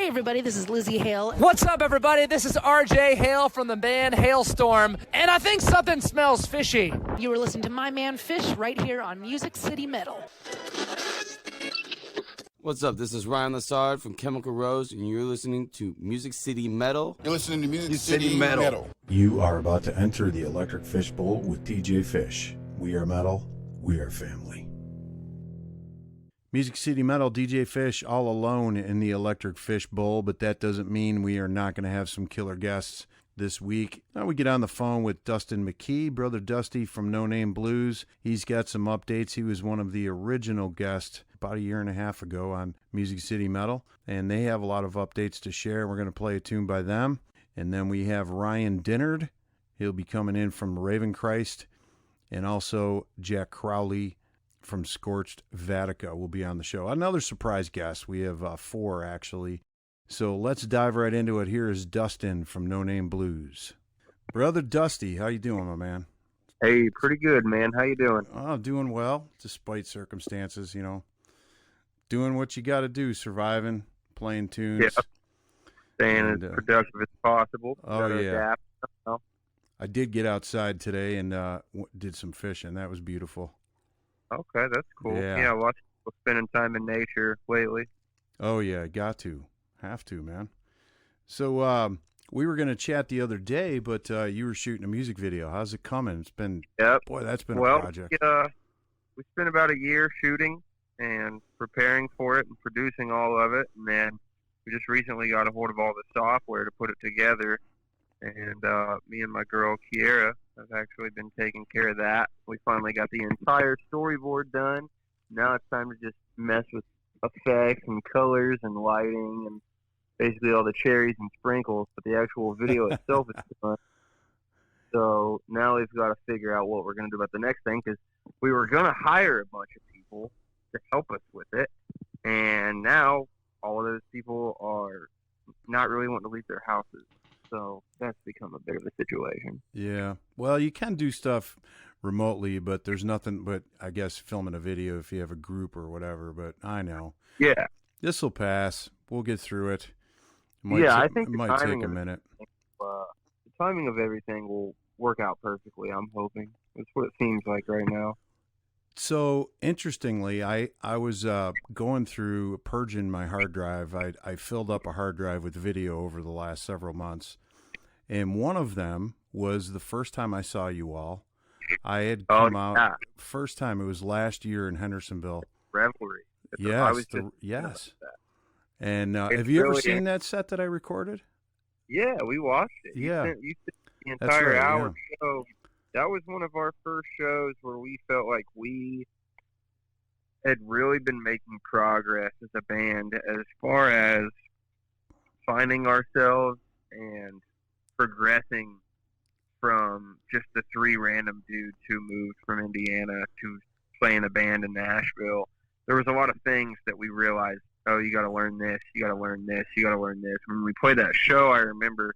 Hey everybody, this is Lizzie Hale. What's up, everybody? This is RJ Hale from the band Hailstorm, and I think something smells fishy. You were listening to My Man Fish right here on Music City Metal. What's up? This is Ryan Lassard from Chemical Rose, and you're listening to Music City Metal. You're listening to Music City Metal. You are about to enter the Electric Fish Bowl with DJ Fish. We are metal. We are family. Music City Metal, DJ Fish, all alone in the Electric Fish Bowl, but that doesn't mean we are not going to have some killer guests this week. Now we get on the phone with Dustin McKee, Brother Dusty from No Name Blues. He's got some updates. He was one of the original guests about a year and a half ago on Music City Metal, and they have a lot of updates to share. We're going to play a tune by them. And then we have Ryan Dinnard. He'll be coming in from Revanchrist, and also Jack Crowley from Scorched Vatika will be on the show. Another surprise guest. We have 4, actually. So let's dive right into it. Here is Dustin from No Name Blues. Brother Dusty, how you doing, my man? Hey, pretty good, man. How you doing? Oh, doing well, despite circumstances, you know. Doing what you got to do, surviving, playing tunes. Yeah. Staying as productive as possible. Oh, yeah. Adapt. I did get outside today and did some fishing. That was beautiful. Okay, that's cool. Yeah, lots of people spending time in nature lately. Oh, yeah, got to. Have to, man. So we were going to chat the other day, but you were shooting a music video. How's it coming? It's been, boy, that's been a project. We spent about a year shooting and preparing for it and producing all of it, and then we just recently got a hold of all the software to put it together. And me and my girl, Kiera, have actually been taking care of that. We finally got the entire storyboard done. Now it's time to just mess with effects and colors and lighting and basically all the cherries and sprinkles. But the actual video itself is done. So now we've got to figure out what we're going to do about the next thing, because we were going to hire a bunch of people to help us with it. And now all of those people are not really wanting to leave their houses. So that's become a bit of a situation. Yeah. Well, you can do stuff remotely, but there's nothing but, I guess, filming a video if you have a group or whatever. But I know. Yeah. This will pass. We'll get through it. I think it might take a minute. The timing of everything will work out perfectly, I'm hoping. That's what it seems like right now. So, interestingly, I was going through purging my hard drive. I filled up a hard drive with video over the last several months. And one of them was the first time I saw you all. I had come out, first time, it was last year in Hendersonville. Revelry. Yes. And have you ever seen that set that I recorded? Yeah, we watched it. Yeah. You sent the entire hour show. That was one of our first shows where we felt like we had really been making progress as a band as far as finding ourselves and progressing from just the 3 random dudes who moved from Indiana to playing a band in Nashville. There was a lot of things that we realized, oh, you got to learn this, you got to learn this, you got to learn this. When we played that show, I remember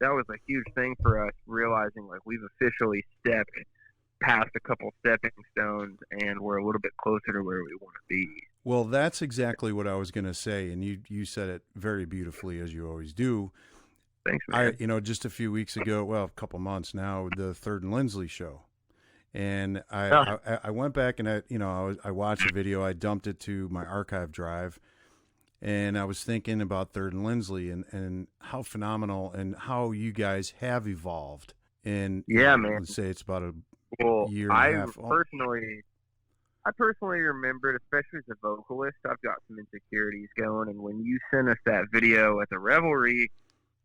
that was a huge thing for us, realizing like we've officially stepped past a couple stepping stones and we're a little bit closer to where we want to be. Well, that's exactly what I was going to say, and you said it very beautifully, as you always do. Thanks, man. Just a few weeks ago, well, a couple months now, the Third and Lindsley show, and I went back and I watched the video. I dumped it to my archive drive. And I was thinking about Third and Lindsley and how phenomenal and how you guys have evolved. And man. Let's say it's about a year and a half. I personally remembered, especially as a vocalist, I've got some insecurities going. And when you sent us that video at the Revelry,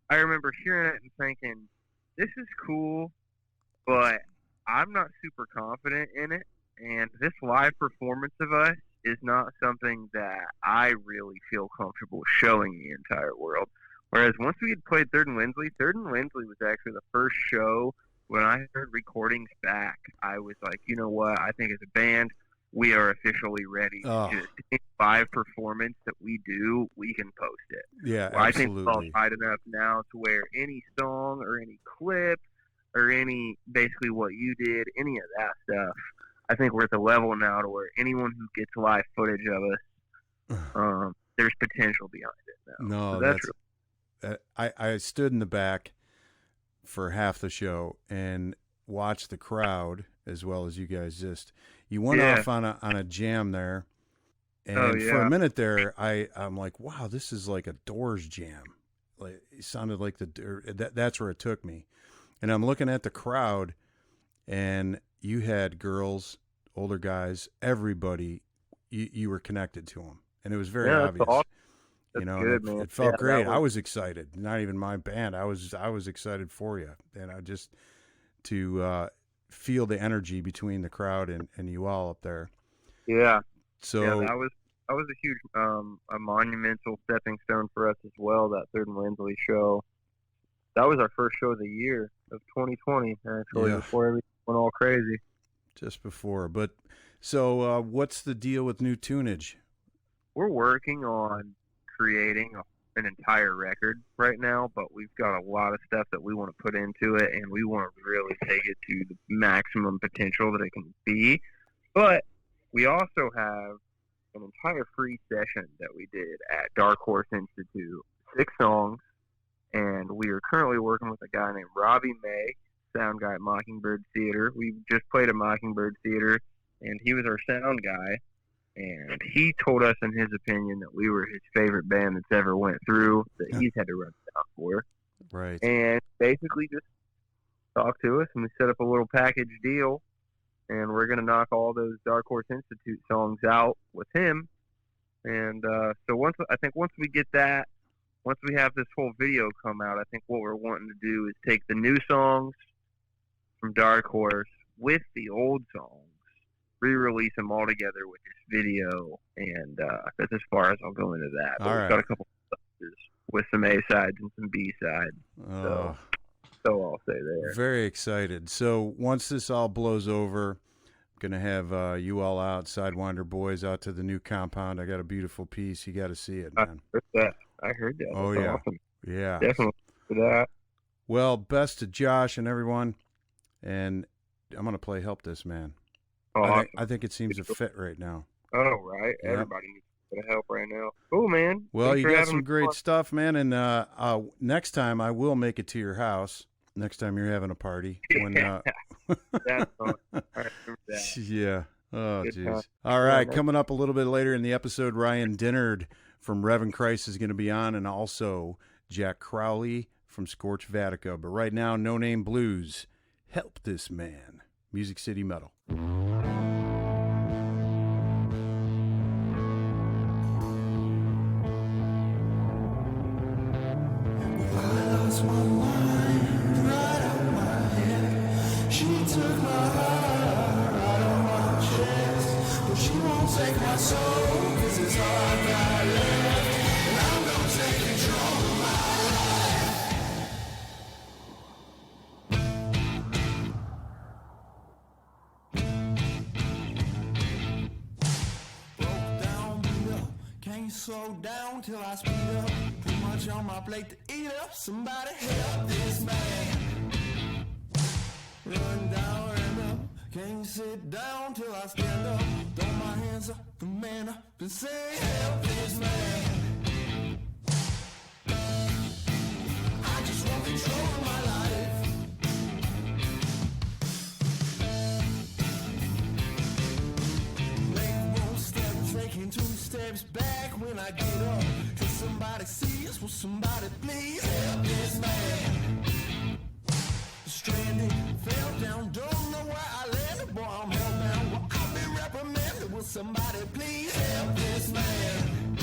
I remember hearing it and thinking, this is cool, but I'm not super confident in it. And this live performance of us is not something that I really feel comfortable showing the entire world. Whereas once we had played Third and Lindsley was actually the first show when I heard recordings back. I was like, you know what? I think as a band, we are officially ready. Just any live performance that we do, we can post it. Yeah, well, absolutely. I think it's all tight enough now to where any song or any clip or any, basically what you did, any of that stuff, I think we're at the level now to where anyone who gets live footage of us there's potential behind it now. No, so that's I stood in the back for half the show and watched the crowd as well as you guys. You went off on a jam there, and for a minute there, I'm like, wow, this is like a Doors jam. Like, it sounded like that's where it took me. And I'm looking at the crowd, and you had girls, older guys, everybody. You were connected to them, and it was very obvious. Awesome. You know, good, man. it felt great. I was excited. Not even my band. I was excited for you, and I just to feel the energy between the crowd and you all up there. Yeah. So that was a huge, a monumental stepping stone for us as well. That Third and Lindsley show. That was our first show of the year of 2020. Actually, before everything went all crazy. Just before, but so what's the deal with new tunage? We're working on creating an entire record right now, but we've got a lot of stuff that we want to put into it, and we want to really take it to the maximum potential that it can be. But we also have an entire free session that we did at Dark Horse Institute, 6 songs, and we are currently working with a guy named Robbie May, sound guy at Mockingbird Theater. We just played at Mockingbird Theater, and he was our sound guy. And he told us, in his opinion, that we were his favorite band that's ever went through, that he's had to run down for. Right. And basically just talked to us, and we set up a little package deal, and we're going to knock all those Dark Horse Institute songs out with him. And so once we get that, once we have this whole video come out, I think what we're wanting to do is take the new songs from Dark Horse with the old songs, re-release them all together with this video, and that's as far as I'll go into that. But we've got a couple of songs with some A-sides and some B-sides. So I'll say there. Very excited. So once this all blows over, I'm going to have you all out, Sydewynder boys, out to the new compound. I got a beautiful piece. You got to see it, man. I heard that. Oh, that's yeah. Awesome. Yeah. Definitely for that. Well, best to Josh and everyone, and I'm going to play Help This Man. Oh, I think it seems to fit right now. Oh, right. Yep. Everybody needs a bit of help right now. Cool, man. Well, Thanks you for got having some me great on. stuff, man. And next time I will make it to your house. Next time you're having a party. When, That's fun. I remember that. Yeah. Oh, Good jeez. time. All right. Coming up a little bit later in the episode, Ryan Dinnard from Revanchrist is going to be on, and also Jack Crowley from Scorched Vatika. But right now, No Name Blues. Help This Man. Music City Metal. Slow down till I speed up. Too much on my plate to eat up. Somebody help this man. Run down and up. Can't sit down till I stand up. Throw my hands up, the man up, and say help this man. I just want control of my life. Make 1 step, taking 2 steps back when I get up. Can somebody see us? Will somebody please help this man? Stranded, fell down, don't know where I landed. Boy, I'm hellbound. Well, I've been reprimanded. Will somebody please help this man?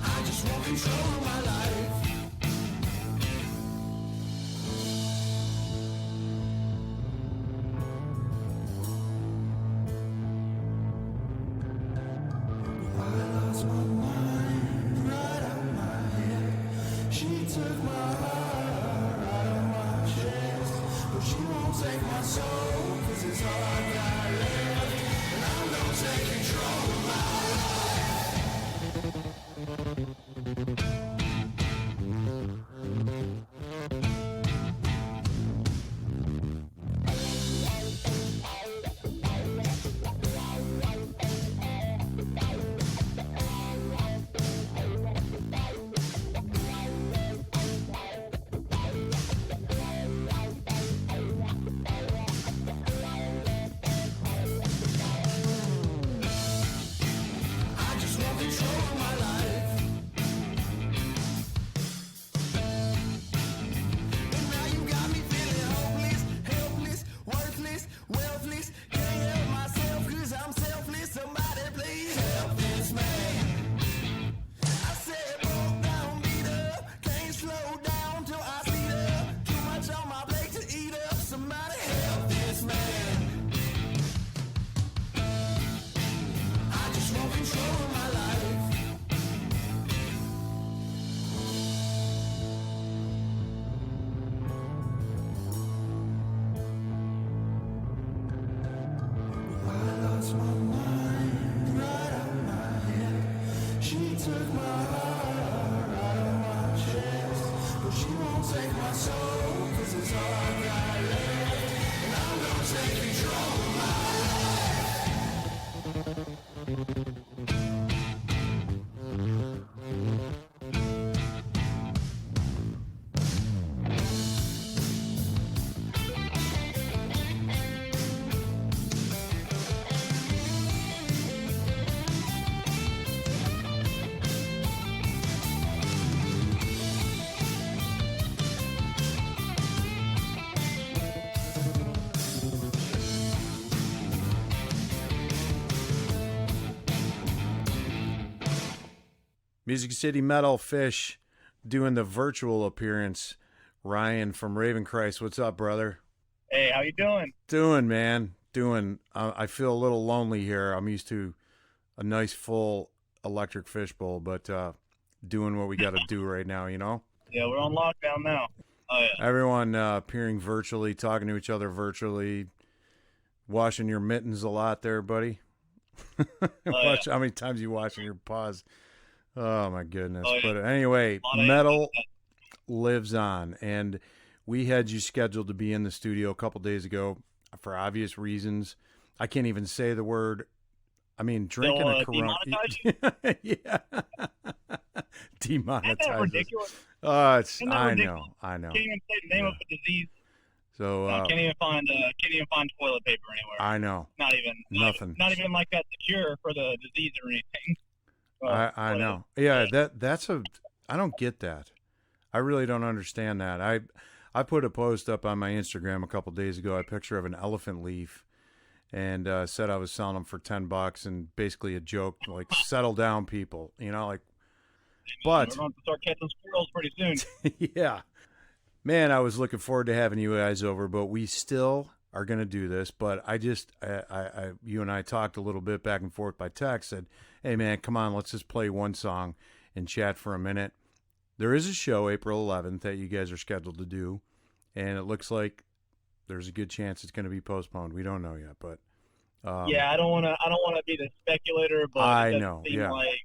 I just want control of my life. Take my soul, 'cause it's all I got left. control of my life. I lost my mind right out of my head. She took my heart out of my chest, but she won't take my soul, 'cause it's all I got left. And I'm gonna take control of my Music City Metal Fish doing the virtual appearance. Ryan from Revanchrist, what's up, brother? Hey, how you doing? Doing, man. Doing. I feel a little lonely here. I'm used to a nice full electric fishbowl, but doing what we got to do right now, you know? Yeah, we're on lockdown now. Oh, yeah. Everyone appearing virtually, talking to each other virtually, washing your mittens a lot there, buddy. Watch how many times you washing your paws. Oh, my goodness. Oh, yeah. But anyway, A lot of metal lives on, and we had you scheduled to be in the studio a couple days ago for obvious reasons. I can't even say the word. I mean, drinking a Corona. demonetize you? Yeah. Demonetize Isn't that us. ridiculous? It's, Isn't that I ridiculous? know. Can't even say the name of a disease. So, Can't even find toilet paper anywhere. I know. Not even Nothing. Not even like that's the cure for the disease or anything. I know. Yeah, that's I don't get that. I really don't understand that. I put a post up on my Instagram a couple days ago, a picture of an elephant leaf, and said I was selling them for $10, and basically a joke like settle down, people. You know, like. But we're going to start catching squirrels pretty soon. yeah, man, I was looking forward to having you guys over, but we still are going to do this. But you and I talked a little bit back and forth by text. Said, hey man, come on, let's just play one song and chat for a minute. There is a show April 11th that you guys are scheduled to do, and it looks like there's a good chance it's going to be postponed. We don't know yet, but yeah, I don't want to be the speculator, but I it know, seem yeah. like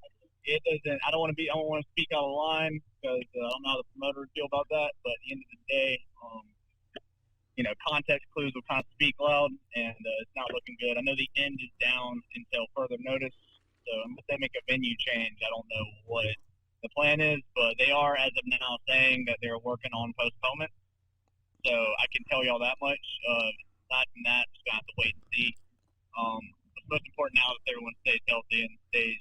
it doesn't. I don't want to speak out of line because I don't know how the promoter would feel about that. But at the end of the day, context clues will kind of speak loud, and it's not looking good. I know the end is down until further notice, so unless they make a venue change, I don't know what the plan is. But they are, as of now, saying that they're working on postponement. So I can tell y'all that much. Aside from that, just gonna have to wait and see. What's most important now is that everyone stays healthy and stays,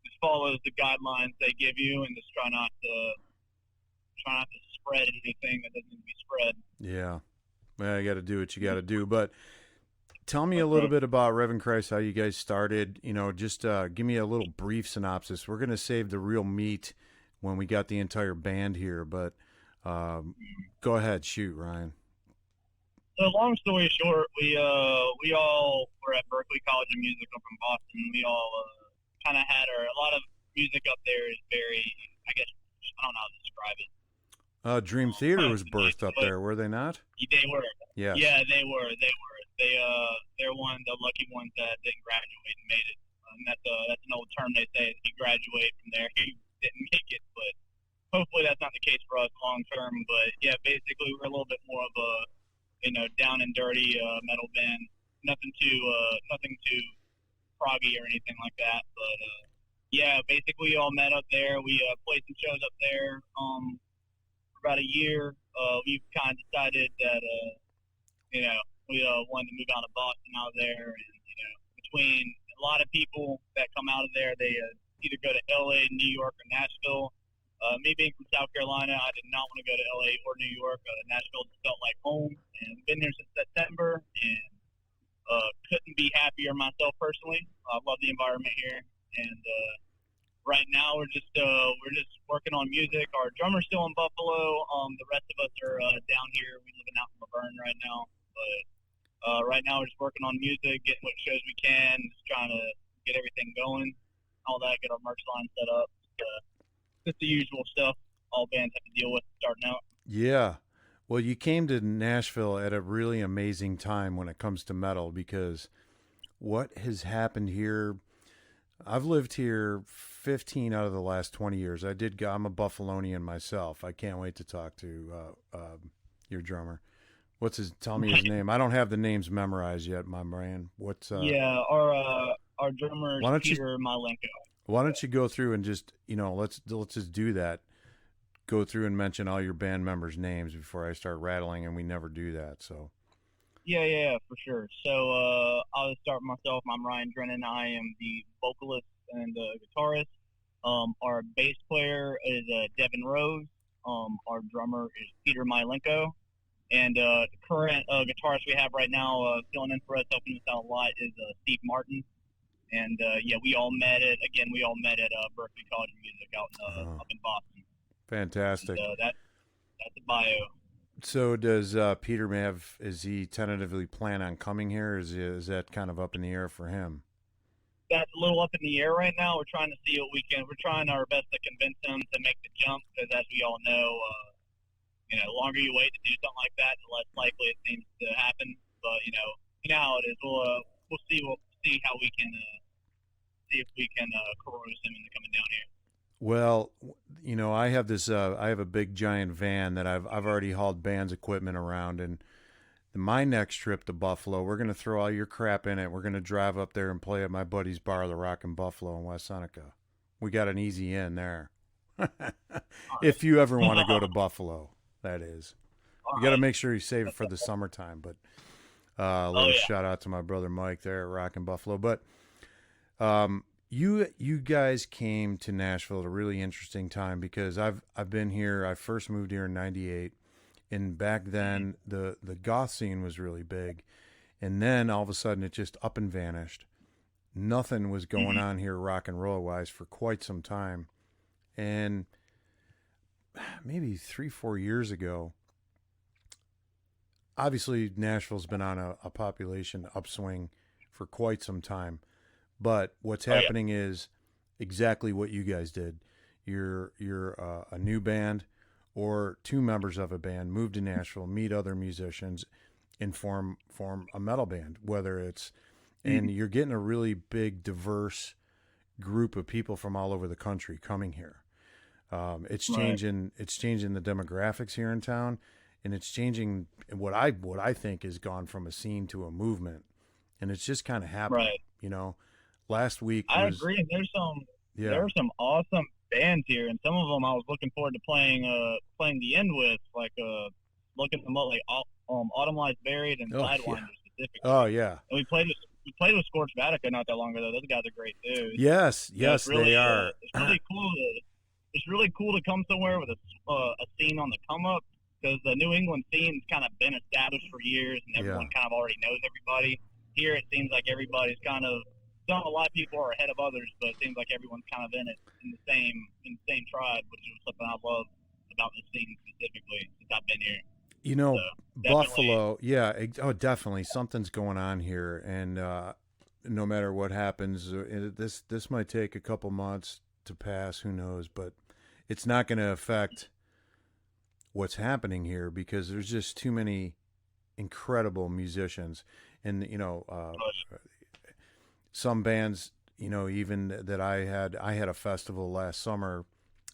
just follows the guidelines they give you, and just try not to spread anything that doesn't need to be spread. Yeah. Well, you got to do what you got to do. But tell me a little bit about Revanchrist, how you guys started. Just give me a little brief synopsis. We're going to save the real meat when we got the entire band here, but go ahead, shoot, Ryan. So long story short, we all were at Berkeley College of Music up in Boston. We all kind of had a lot of music up there is very, I guess, I don't know how to describe it. Dream Theater was birthed up there, were they not? They were. Yes. Yeah, they were. They're one of the lucky ones that didn't graduate and made it. And that's an old term they say. If you graduate from there, you didn't make it. But hopefully that's not the case for us long term. But yeah, basically we're a little bit more of a down and dirty metal band. Nothing too proggy or anything like that. But yeah, basically we all met up there. We played some shows up there. For about a year, we kind of decided that we wanted to move out of Boston out there, and between a lot of people that come out of there, they either go to LA, New York, or Nashville. Me being from South Carolina, I did not want to go to LA or New York. Nashville just felt like home, and been there since September, and couldn't be happier myself personally. I love the environment here, and right now we're just working on music. Our drummer's still in Buffalo. The rest of us are down here. We're living out in Laverne right now, but right now we're just working on music, getting what shows we can, just trying to get everything going, all that, get our merch line set up. Just the usual stuff all bands have to deal with starting out. Yeah. Well, you came to Nashville at a really amazing time when it comes to metal, because what has happened here, I've lived here 15 out of the last 20 years. I'm a Buffalonian myself. I can't wait to talk to your drummer. Tell me his name. I don't have the names memorized yet, my man. Our drummer is Peter Malenko. Why don't you go through and just, let's just do that. Go through and mention all your band members' names before I start rattling, and we never do that. So. Yeah, for sure. So I'll start myself. I'm Ryan Drennan. I am the vocalist and guitarist. Our bass player is Devin Rose. Our drummer is Peter Malenko. And the current guitarist we have right now filling in for us, helping us out a lot, is Steve Martin. And we all met at Berklee College of Music up in Boston. Fantastic. And, that's the bio. So does Peter is he tentatively plan on coming here? Is that kind of up in the air for him? That's a little up in the air right now. We're trying to see what we can. We're trying our best to convince him to make the jump, because as we all know, the longer you wait to do something like that, the less likely it seems to happen. But you know how it is. We'll see how we can see if we can coerce him into coming down here. Well, I have this. I have a big giant van that I've already hauled band's equipment around, and my next trip to Buffalo, we're gonna throw all your crap in it. We're gonna drive up there and play at my buddy's bar, the Rock in Buffalo in West Seneca. We got an easy in there. If you ever want to go to Buffalo, that is. You got to make sure you save it for the summertime. But shout out to my brother Mike there at Rock in Buffalo. But you guys came to Nashville at a really interesting time, because I've been here. I first moved here in '98, and back then the goth scene was really big, and then all of a sudden it just up and vanished. Nothing was going on here rock and roll wise for quite some time, and maybe 3-4 years ago, obviously Nashville's been on a population upswing for quite some time. But what's happening is exactly what you guys did. You're a new band, or two members of a band move to Nashville, meet other musicians, and form a metal band. Whether it's and you're getting a really big, diverse group of people from all over the country coming here. It's changing. It's changing the demographics here in town, and it's changing what I think has gone from a scene to a movement, and it's just kind of happening. Right. Last week I agree. There are some awesome bands here, and some of them I was looking forward to playing the end with, like looking them up, like Autumn Lies Buried and Sydewynder specifically. Oh yeah. And we played with Scorched Vatika not that long ago. Those guys are great too. Yes, really, they are. It's really cool. It's really cool to come somewhere with a scene on the come up, because the New England scene's kind of been established for years, and everyone kind of already knows everybody. Here it seems like everybody's kind of. A lot of people are ahead of others, but it seems like everyone's kind of in the same tribe, which is something I love about this scene specifically since I've been here. Buffalo, definitely something's going on here, and no matter what happens, this might take a couple months to pass. Who knows? But it's not going to affect what's happening here, because there's just too many incredible musicians, and some bands, even that I had a festival last summer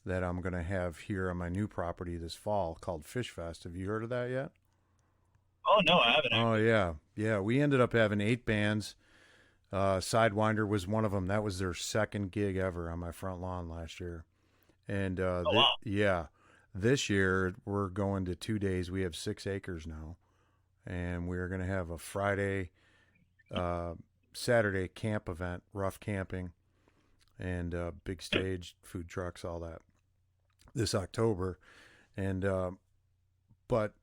that I'm going to have here on my new property this fall called Fish Fest. Have you heard of that yet? Oh, no, I haven't. Oh, yeah. Yeah, we ended up having 8 bands. Sydewynder was one of them. That was their second gig ever on my front lawn last year. And this year we're going to 2 days. We have 6 acres now. And we're going to have a Friday Saturday camp event, rough camping, and big stage, food trucks, all that this October. And but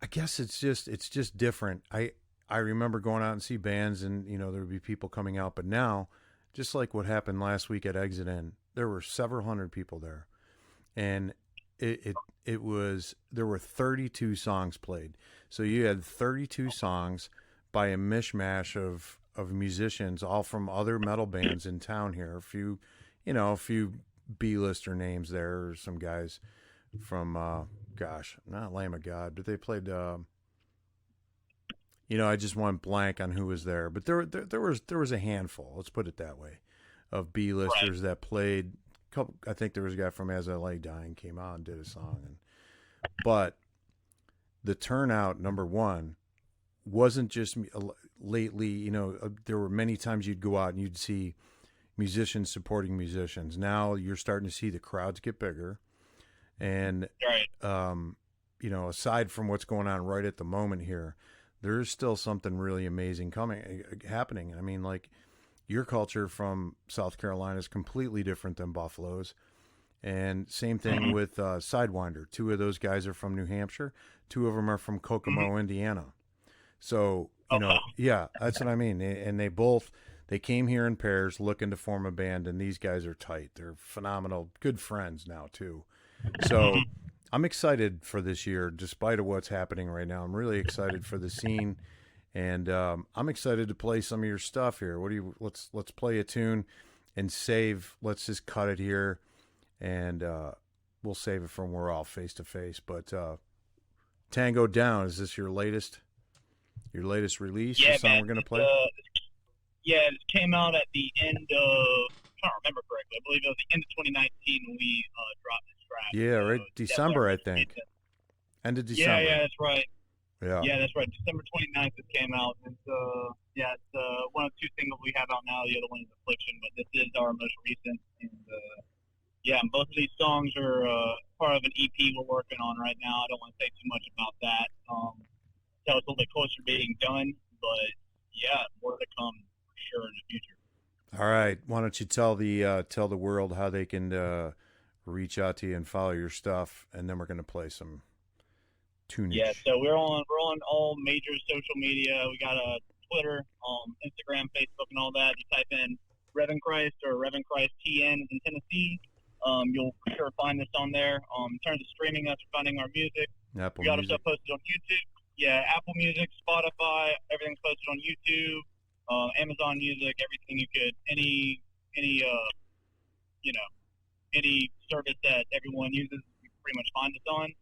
I guess it's just different. I remember going out and see bands, and there would be people coming out, but now, just like what happened last week at Exit In, there were several hundred people there, and there were 32 songs played. So you had 32 songs by a mishmash of of musicians, all from other metal bands in town here. A few B-lister names there, or some guys from, not Lamb of God, but they played, I just went blank on who was there, but there was a handful, let's put it that way, of B-listers that played. I think there was a guy from As I Lay Dying came out and did a song, but the turnout, number one, wasn't just lately. There were many times you'd go out and you'd see musicians supporting musicians. Now you're starting to see the crowds get bigger, and aside from what's going on right at the moment here, there's still something really amazing happening. I mean, like, your culture from South Carolina is completely different than Buffalo's. And same thing with Sydewynder. Two of those guys are from New Hampshire. Two of them are from Kokomo, Indiana. So, yeah, that's what I mean. And they came here in pairs looking to form a band, and these guys are tight. They're phenomenal, good friends now, too. So I'm excited for this year, despite of what's happening right now. I'm really excited for the scene, and I'm excited to play some of your stuff here. Let's play a tune and save. Let's just cut it here, and we'll save it from we're all face to face. But Tango Down, is this your latest release? Yeah, the song man, we're gonna play. It came out at the end of, I can't remember correctly. I believe it was the end of 2019 when we dropped this track. Yeah, right. December, I think. End of December. Yeah, that's right. Yeah, that's right. December 29th it came out. And it's one of two singles we have out now. The other one is Affliction, but this is our most recent. And both of these songs are part of an EP we're working on right now. I don't want to say too much about that. Until it's a little bit closer to being done, but more to come for sure in the future. All right. Why don't you tell the world how they can reach out to you and follow your stuff, and then we're going to play some tunage. Yeah, so we're on all major social media. We got a Twitter, Instagram, Facebook, and all that. You type in Revanchrist or Revanchrist TN in Tennessee. You'll for sure find us on there. In terms of streaming us, finding our music. Apple we got Music. our stuff posted on YouTube. Yeah, Apple Music, Spotify, everything's posted on YouTube, Amazon Music, everything you could, any service that everyone uses, you can pretty much find us on.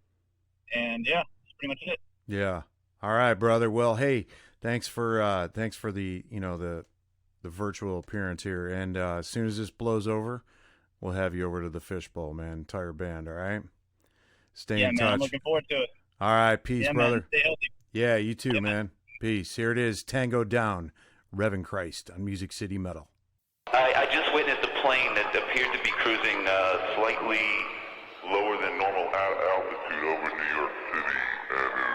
And that's pretty much it. Yeah. All right, brother. Well, hey, thanks for the the virtual appearance here. And as soon as this blows over, we'll have you over to the Fishbowl, man. Entire band. All right. Stay in touch. I'm looking forward to it. All right, peace, brother. Man, stay healthy. Yeah, you too, man. Peace. Here it is, Tango Down, Revanchrist on Music City Metal. I just witnessed a plane that appeared to be cruising slightly lower than normal altitude over New York City, and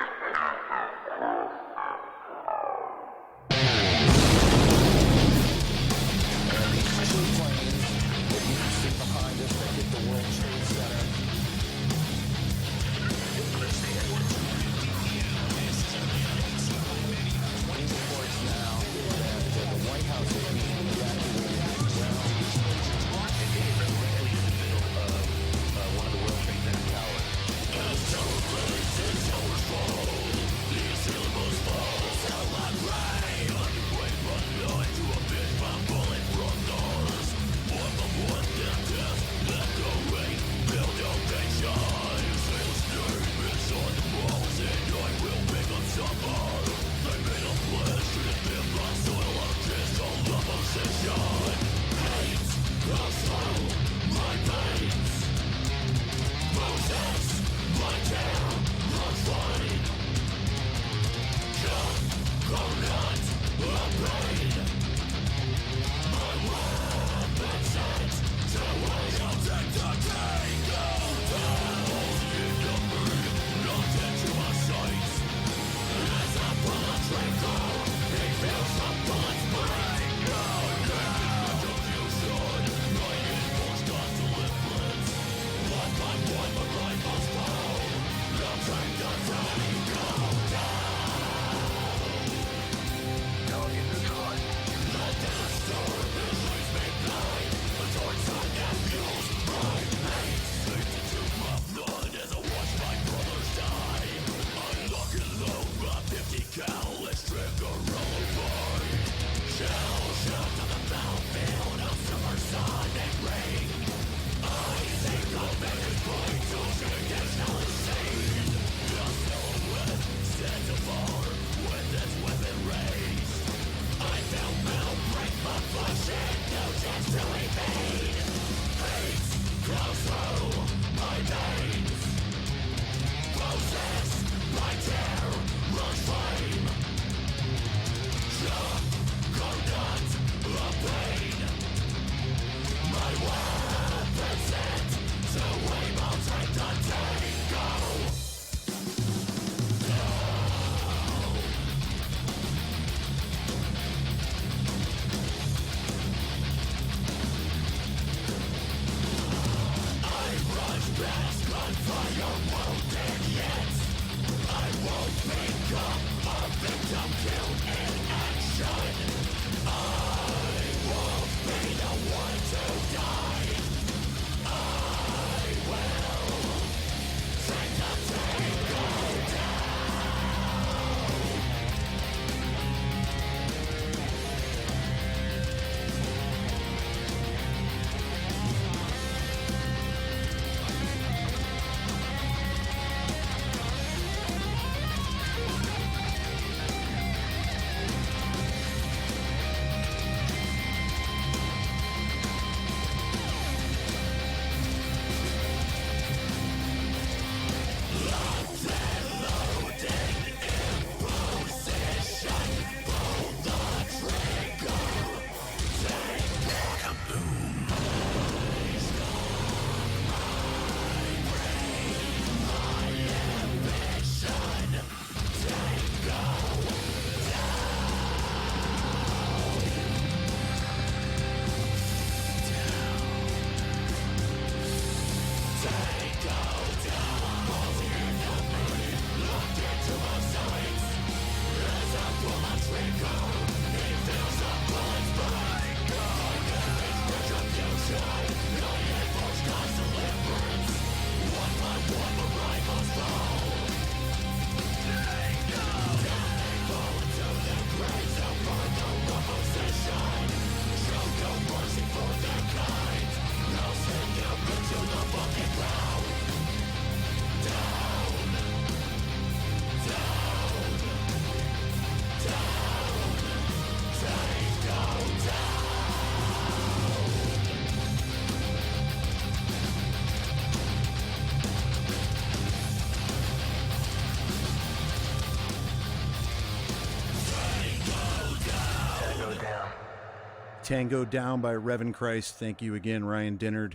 Tango Down by Revanchrist. Thank you again, Ryan Dinnard.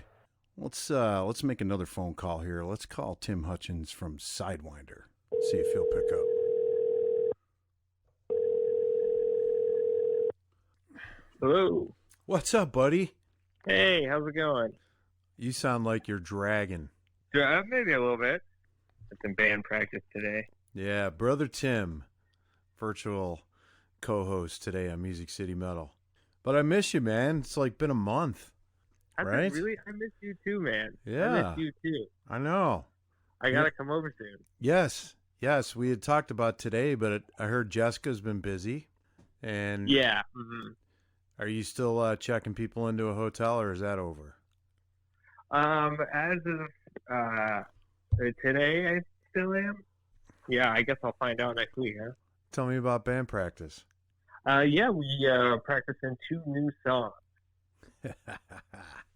Let's make another phone call here. Let's call Tim Hutchins from Sydewynder. See if he'll pick up. Hello. What's up, buddy? Hey, how's it going? You sound like you're dragging. Maybe a little bit. It's in band practice today. Yeah, Brother Tim, virtual co-host today on Music City Metal. But I miss you, man. It's like been a month, right? I miss you too, man. Yeah. I miss you too. I know. I gotta come over soon. Yes. We had talked about today, but I heard Jessica's been busy. And yeah. Mm-hmm. Are you still checking people into a hotel, or is that over? As of today, I still am. Yeah, I guess I'll find out next week, huh? Tell me about band practice. Yeah, we practicing 2 new songs.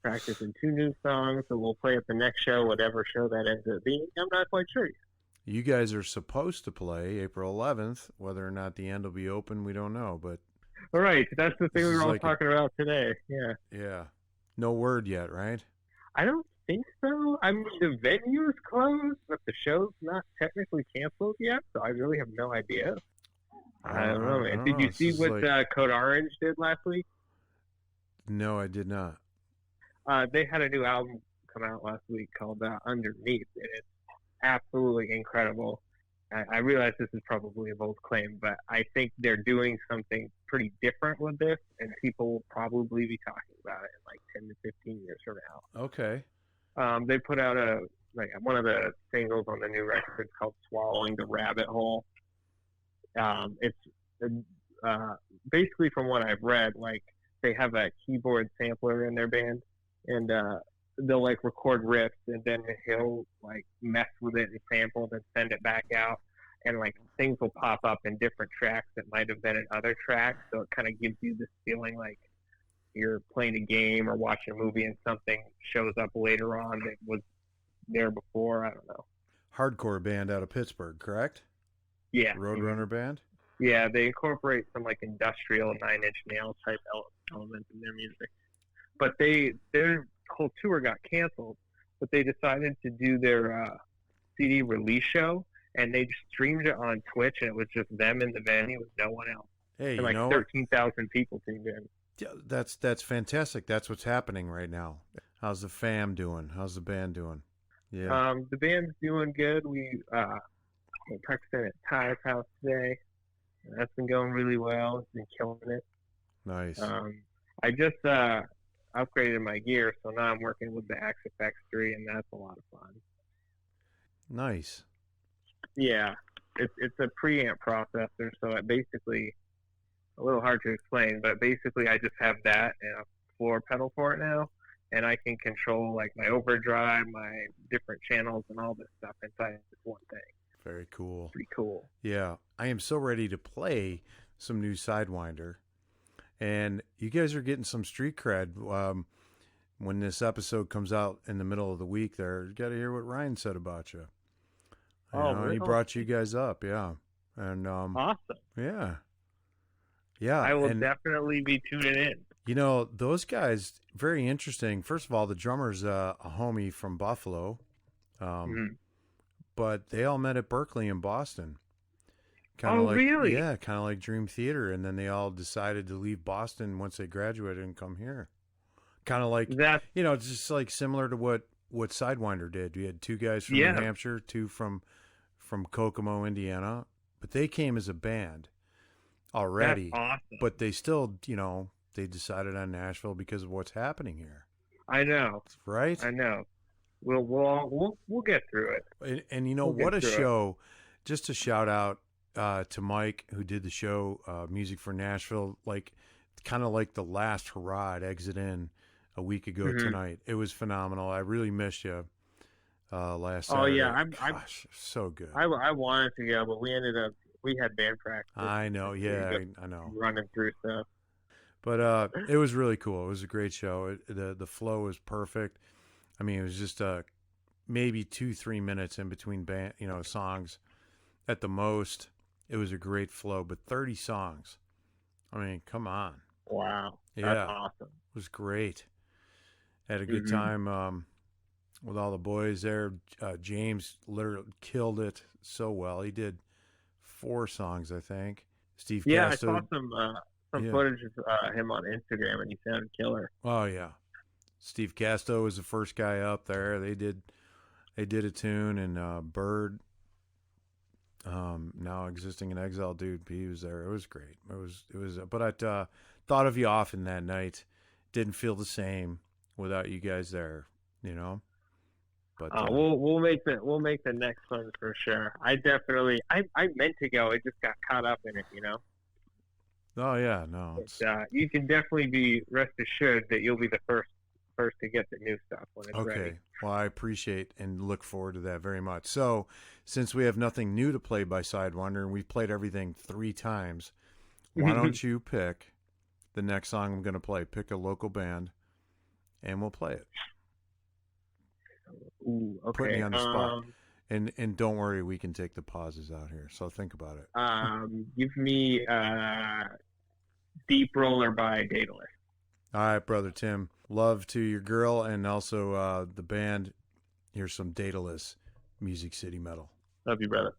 Practicing 2 new songs that we'll play at the next show, whatever show that ends up being. I'm not quite sure yet. You guys are supposed to play April 11th. Whether or not the end will be open, we don't know. But all right, that's the thing we were all talking about today. Yeah. Yeah. No word yet, right? I don't think so. I mean, the venue is closed, but the show's not technically canceled yet, so I really have no idea. I don't know, man. Did you see what Code Orange did last week? No, I did not. They had a new album come out last week called Underneath, and it's absolutely incredible. I realize this is probably a bold claim, but I think they're doing something pretty different with this, and people will probably be talking about it in like 10 to 15 years from now. Okay. They put out one of the singles on the new record called "Swallowing the Rabbit Hole." It's basically, from what I've read, like they have a keyboard sampler in their band, and they'll like record riffs, and then he'll like mess with it and sample, then send it back out, and like things will pop up in different tracks that might have been in other tracks. So it kind of gives you this feeling like you're playing a game or watching a movie, and something shows up later on that was there before. I don't know. Hardcore band out of Pittsburgh, correct? Yeah. Roadrunner band? Yeah, they incorporate some like industrial 9 Inch Nails type elements in their music. But their whole tour got canceled, but they decided to do their CD release show, and they just streamed it on Twitch, and it was just them in the venue with no one else. Hey, and like 13,000 people tuned in. Yeah, that's fantastic. That's what's happening right now. How's the fam doing? How's the band doing? Yeah. The band's doing good. We're practicing at Ty's house today. That's been going really well. It's been killing it. Nice. I just upgraded my gear, so now I'm working with the XFX3, and that's a lot of fun. Nice. Yeah, it's a preamp processor, so it basically, a little hard to explain, but basically I just have that and a floor pedal for it now, and I can control like my overdrive, my different channels, and all this stuff inside this one thing. Very cool. Pretty cool. Yeah, I am so ready to play some new Sydewynder, and you guys are getting some street cred. When this episode comes out in the middle of the week, there, you got to hear what Ryan said about you. He brought you guys up, yeah, and awesome. Yeah. I will definitely be tuning in. You know, those guys, very interesting. First of all, the drummer's a homie from Buffalo, but they all met at Berkeley in Boston. Really? Yeah, kind of like Dream Theater, and then they all decided to leave Boston once they graduated and come here. Kind of like that, just like similar to what Sydewynder did. We had 2 guys from New Hampshire, 2 from Kokomo, Indiana, but they came as a band already. That's awesome. But they still, they decided on Nashville because of what's happening here. I know. Right? I know. We'll get through it. And what a show. Just a shout out to Mike, who did the show, Music for Nashville, kind of like the last hurrah at Exit In a week ago tonight. It was phenomenal. I really missed you last Saturday. Oh, yeah. Gosh, so good. I wanted to go, but we had band practice. I know. Yeah, I know. Running through stuff. But it was really cool. It was a great show. The flow was perfect. I mean, it was just maybe 2-3 minutes in between band, songs at the most. It was a great flow, but 30 songs. I mean, come on. Wow. Yeah. That's awesome. It was great. Had a good time with all the boys there. James literally killed it so well. He did 4 songs, I think. Steve Casto. I saw some footage of him on Instagram, and he sounded killer. Oh yeah, Steve Casto was the first guy up there. They did a tune, and Bird, now existing in exile, dude, he was there. It was great. It was. But I thought of you often that night. Didn't feel the same without you guys there. You know. But we'll make the next one for sure. I meant to go. I just got caught up in it, you know. Oh yeah, no. But, you can definitely be rest assured that you'll be the first to get the new stuff when it's ready. Okay. Well, I appreciate and look forward to that very much. So, since we have nothing new to play by Sydewynder, and we've played everything 3 times, why don't you pick the next song I'm going to play? Pick a local band, and we'll play it. Ooh, okay. Put me on the spot. And don't worry, we can take the pauses out here. So think about it. Give me Deep Roller by Daedalus. All right, brother Tim. Love to your girl and also the band. Here's some Daedalus, Music City Metal. Love you, brother.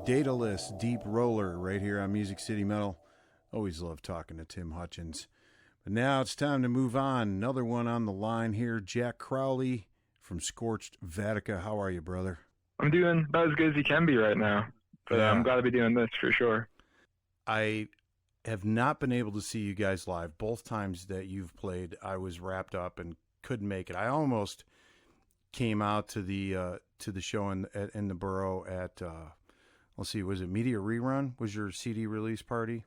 Dataless Deep Roller right here on Music City Metal. Always love talking to Tim Hutchins. But now it's time to move on. Another one on the line here, Jack Crowley from Scorched Vatika. How are you, brother? I'm doing about as good as you can be right now, but Yeah. I'm glad to be doing this for sure. I have not been able to see you guys live. Both times that you've played, I was wrapped up and couldn't make it. I almost came out to the show in the borough at let's see, was it Media Rerun? Was your CD release party?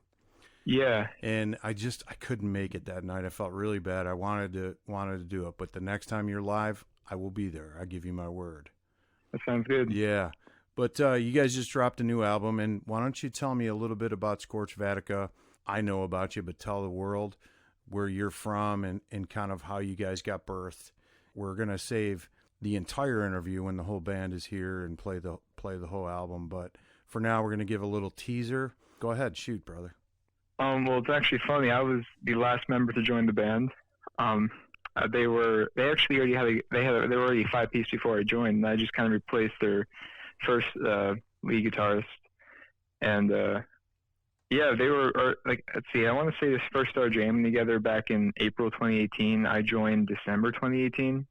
Yeah. And I couldn't make it that night. I felt really bad. I wanted to do it, but the next time you're live, I will be there. I give you my word. That sounds good. Yeah. But you guys just dropped a new album, and why don't you tell me a little bit about Scorched Vatika? I know about you, but tell the world where you're from and kind of how you guys got birthed. We're going to save the entire interview when the whole band is here and play the whole album, but for now we're going to give a little teaser. Go ahead, shoot, brother. Well, it's actually funny. I was the last member to join the band. They were already a 5-piece before I joined, and I just kind of replaced their first lead guitarist. And yeah, they were let's see, I want to say they first started jamming together back in April 2018. I joined December 2018,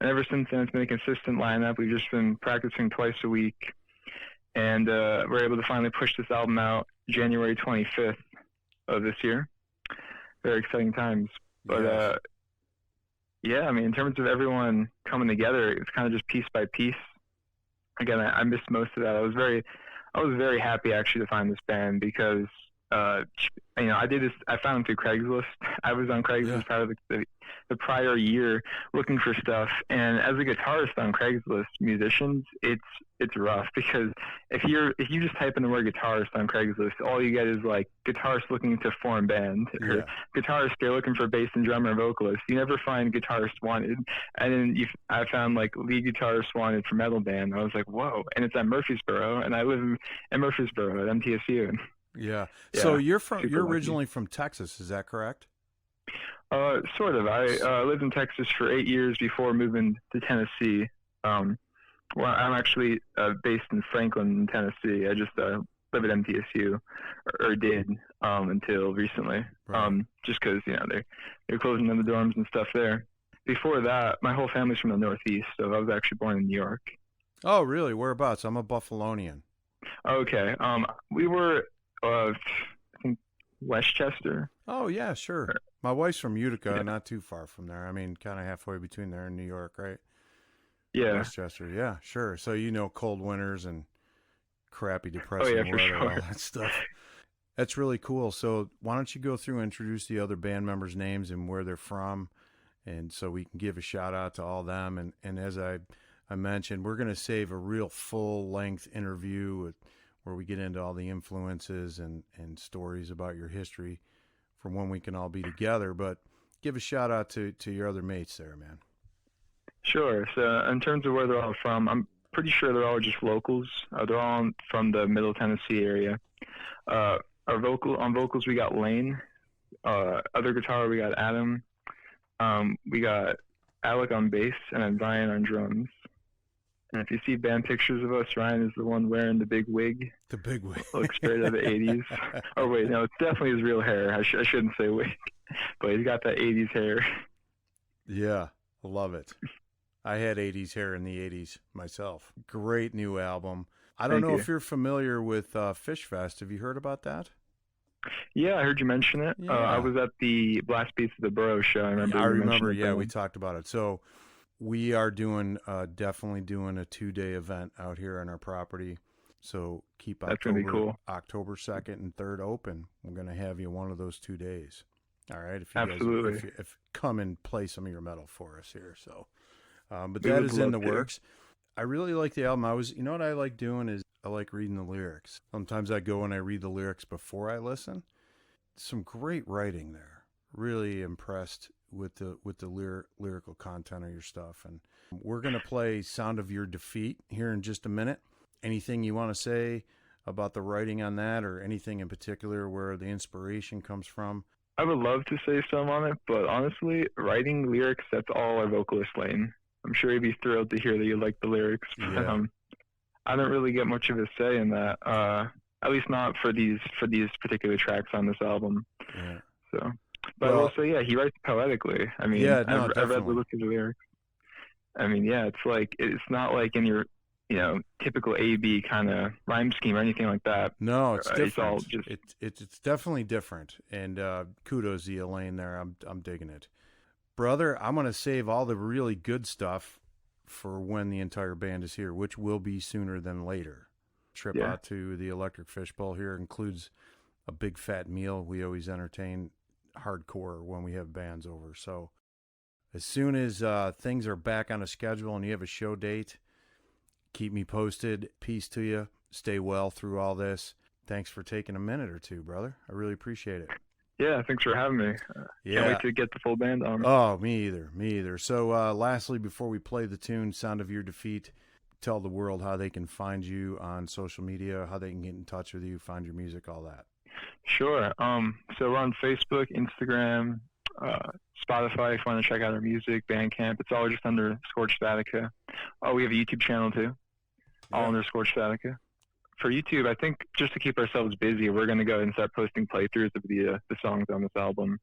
and ever since then it's been a consistent lineup. We've just been practicing twice a week, and we're able to finally push this album out January 25th of this year. Very exciting times. But yeah, I mean, in terms of everyone coming together, it's kind of just piece by piece. Again, I missed most of that. I was very happy actually to find this band because I did this. I found them through Craigslist. I was on Craigslist probably the prior year looking for stuff, and as a guitarist on Craigslist, musicians, it's rough because if you just type in the word guitarist on Craigslist, all you get is like guitarist looking to form band or guitarist they're looking for bass and drummer and vocalist. You never find guitarist wanted, and then I found like lead guitarist wanted for metal band. I was like, whoa, and it's at Murfreesboro, and I live in Murfreesboro at MTSU. Yeah. So you're originally lucky. from Texas, is that correct? Sort of. I lived in Texas for 8 years before moving to Tennessee. Well, I'm actually based in Franklin, Tennessee. I just live at MTSU, or did until recently, Right. just because they're closing down the dorms and stuff there. Before that, my whole family's from the Northeast, so I was actually born in New York. Oh, really? Whereabouts? I'm a Buffalonian. Okay. We were, I think, Westchester. Oh, yeah, sure. My wife's from Utica, not too far from there. I mean, kind of halfway between there and New York, right? Yeah. Westchester, yeah, sure. So cold winters and crappy, depressing for weather, sure. all that stuff. That's really cool. So why don't you go through and introduce the other band members' names and where they're from, and so we can give a shout out to all them. And as I mentioned, we're going to save a real full-length interview where we get into all the influences and stories about your history for when we can all be together. But give a shout out to your other mates there, man. Sure. So in terms of where they're all from, I'm pretty sure they're all just locals. They're all from the Middle Tennessee area. On vocals we got Lane. Other guitar we got Adam. We got Alec on bass, and then Ryan on drums. And if you see band pictures of us, Ryan is the one wearing the big wig. The big wig. Looks straight out of the 80s. Oh, wait, no, it's definitely his real hair. I shouldn't say wig. But he's got that 80s hair. Yeah, I love it. I had 80s hair in the 80s myself. Great new album. I don't know if you're familiar with Fish Fest. Have you heard about that? Yeah, I heard you mention it. Yeah. I was at the Blast Beats of the Borough show. I remember. Yeah, we talked about it. So we are definitely doing a 2-day event out here on our property. So keep That's gonna be cool. October 2nd and 3rd open. We're going to have you one of those 2 days. All right. If you Absolutely. Guys, if come and play some of your metal for us here. So, but that is in the works. I really like the album. What I like doing is I like reading the lyrics. Sometimes I go and I read the lyrics before I listen. Some great writing there. Really impressed with the lyrical content of your stuff. And we're going to play Sound of Your Defeat here in just a minute. Anything you want to say about the writing on that, or anything in particular where the inspiration comes from? I would love to say some on it, but honestly, writing lyrics, that's all our vocalist Lane. I'm sure he'd be thrilled to hear that you like the lyrics. Yeah. I don't really get much of a say in that. At least not for these particular tracks on this album. Yeah. So, but also, yeah, he writes poetically. I mean, yeah, no, I've read the lyrics. I mean, yeah, it's not like in your, typical A-B kind of rhyme scheme or anything like that. No, it's different. It's all just... It's definitely different. And kudos to you, Elaine, there. I'm digging it. Brother, I'm going to save all the really good stuff for when the entire band is here, which will be sooner than later. Trip out to the Electric Fishbowl here includes a big fat meal. We always entertain hardcore when we have bands over. So as soon as things are back on a schedule and you have a show date, keep me posted. Peace to you. Stay well through all this. Thanks for taking a minute or two, brother. I really appreciate it. Yeah, thanks for having me. Can't wait to get the full band on. Oh, me either. So lastly, before we play the tune, Sound of Your Defeat, tell the world how they can find you on social media, how they can get in touch with you, find your music, all that. Sure. So we're on Facebook, Instagram, Spotify if you want to check out our music, Bandcamp. It's all just under Scorched Vatika. Oh, we have a YouTube channel too, all under Scorched Vatika. For YouTube, I think just to keep ourselves busy, we're going to go and start posting playthroughs of the songs on this album.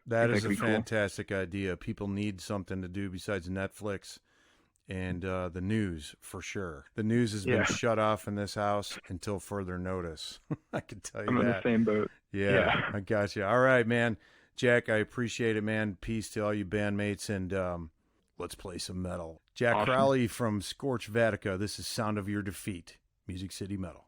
That is a fantastic idea. People need something to do besides Netflix and the news, for sure. The news has been shut off in this house until further notice. I can tell you I'm in the same boat. Yeah, I got you. All right, man. Jack, I appreciate it, man. Peace to all you bandmates, and let's play some metal. Jack Crowley from Scorched Vatika. This is Sound of Your Defeat, Music City Metal.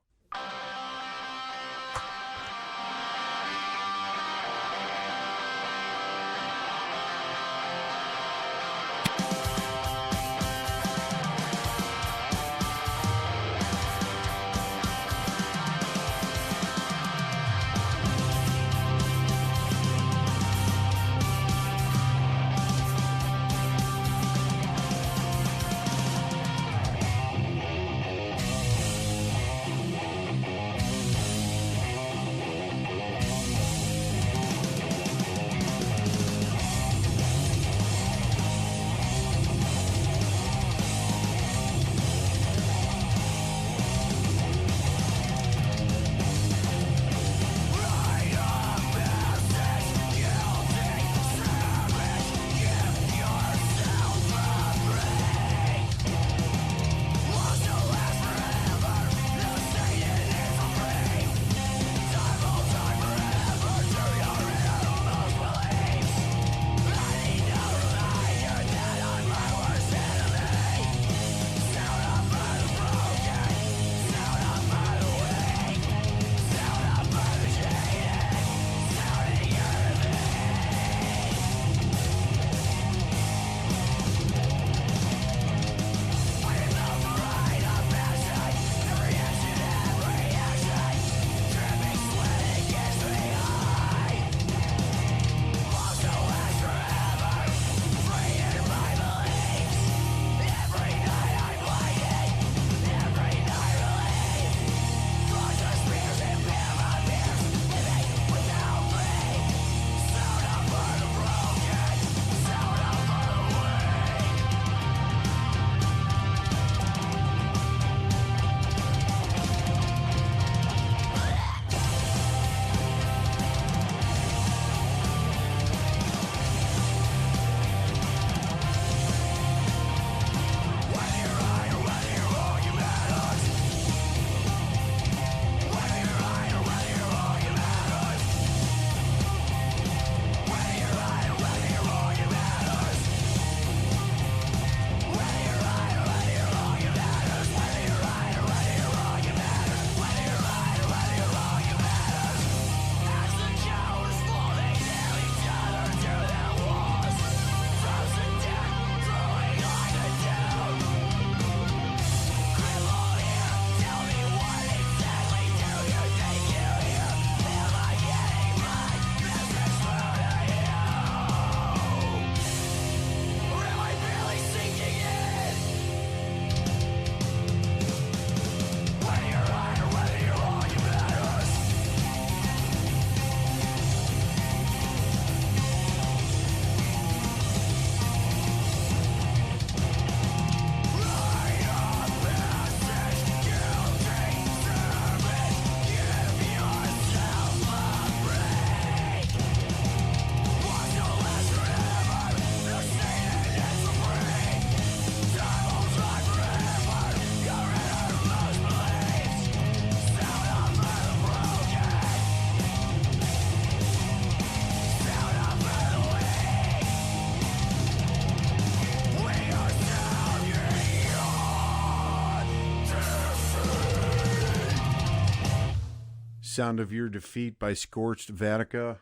Sound of Your Defeat by Scorched Vatika.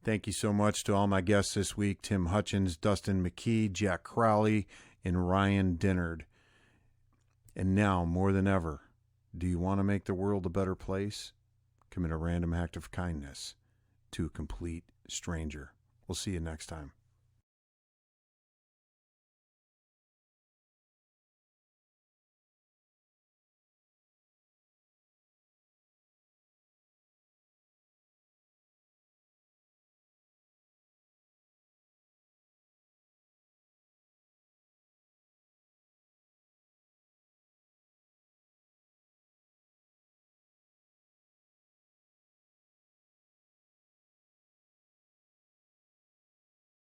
Thank you so much to all my guests this week, Tim Hutchins, Dustin McKee, Jack Crowley, and Ryan Dinnard. And now, more than ever, do you want to make the world a better place? Commit a random act of kindness to a complete stranger. We'll see you next time.